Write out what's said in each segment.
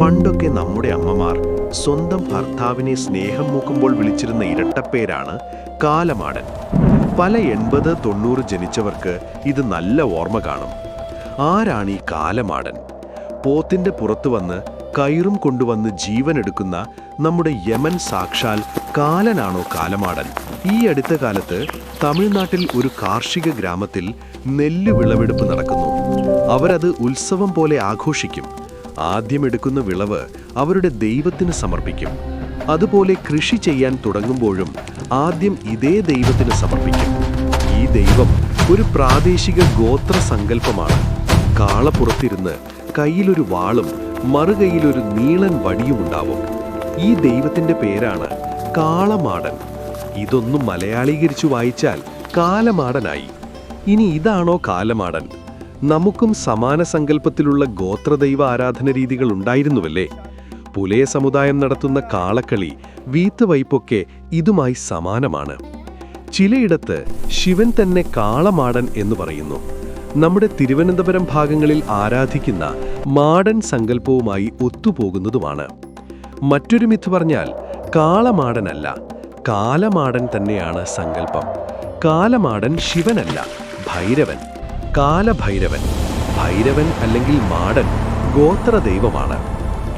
പണ്ടൊക്കെ നമ്മുടെ അമ്മമാർ സ്വന്തം ഭർത്താവിനെ സ്നേഹം മൂക്കുമ്പോൾ വിളിച്ചിരുന്ന ഇരട്ടപ്പേരാണ് കാലമാടൻ. പല 80-90 ജനിച്ചവർക്ക് ഇത് നല്ല ഓർമ്മ കാണും. ആരാണ് ഈ കാലമാടൻ? പോത്തിന്റെ പുറത്തു വന്ന് കയറും കൊണ്ടുവന്ന് ജീവനെടുക്കുന്ന നമ്മുടെ യമൻ സാക്ഷാൽ കാലനാണോ കാലമാടൻ? ഈ അടുത്ത കാലത്ത് തമിഴ്നാട്ടിൽ ഒരു കാർഷിക ഗ്രാമത്തിൽ നെല്ല് വിളവെടുപ്പ് നടക്കുന്നു. അവരത് ഉത്സവം പോലെ ആഘോഷിക്കും. ആദ്യം എടുക്കുന്ന വിളവ് അവരുടെ ദൈവത്തിന് സമർപ്പിക്കും. അതുപോലെ കൃഷി ചെയ്യാൻ തുടങ്ങുമ്പോഴും ആദ്യം ഇതേ ദൈവത്തിന് സമർപ്പിക്കും. ഈ ദൈവം ഒരു പ്രാദേശിക ഗോത്ര സങ്കല്പമാണ്. കാളപ്പുറത്തിരുന്ന് കയ്യിലൊരു വാളും മറുകൈയിലൊരു നീളൻ വടിയുമുണ്ടാവും. ഈ ദൈവത്തിന്റെ പേരാണ് കാളമാടൻ. ഇതൊന്നും മലയാളീകരിച്ചു വായിച്ചാൽ കാലമാടനായി. ഇനി ഇതാണോ കാലമാടൻ? നമുക്കും സമാന സങ്കല്പത്തിലുള്ള ഗോത്രദൈവ ആരാധന രീതികൾ ഉണ്ടായിരുന്നുവല്ലേ? പുലയ സമുദായം നടത്തുന്ന കാളക്കളി, വീത്തുവയ്പൊക്കെ ഇതുമായി സമാനമാണ്. ചിലയിടത്ത് ശിവൻ തന്നെ കാളമാടൻ എന്ന് പറയുന്നു. നമ്മുടെ തിരുവനന്തപുരം ഭാഗങ്ങളിൽ ആരാധിക്കുന്ന മാടൻ സങ്കല്പവുമായി ഒത്തുപോകുന്നതുമാണ്. മറ്റൊരു മിത്ത് പറഞ്ഞാൽ കാളമാടനല്ല, കാലമാടൻ തന്നെയാണ് സങ്കല്പം. കാലമാടൻ ശിവനല്ല, ഭൈരവൻ. കാലഭൈരവൻ, ഭൈരവൻ അല്ലെങ്കിൽ മാടൻ ഗോത്രദൈവമാണ്.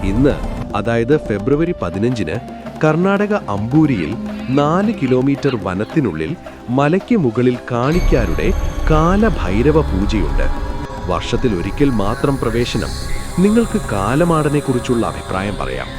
ഇന്ന്, അതായത് ഫെബ്രുവരി 15-ന് കർണാടക അമ്പൂരിയിൽ 4 കിലോമീറ്റർ വനത്തിനുള്ളിൽ മലയ്ക്ക് മുകളിൽ കാണിക്കാരുടെ കാലഭൈരവ പൂജയുണ്ട്. വർഷത്തിൽ ഒരിക്കൽ മാത്രം പ്രവേശനം. നിങ്ങൾക്ക് കാലമാടനെക്കുറിച്ചുള്ള അഭിപ്രായം പറയാം.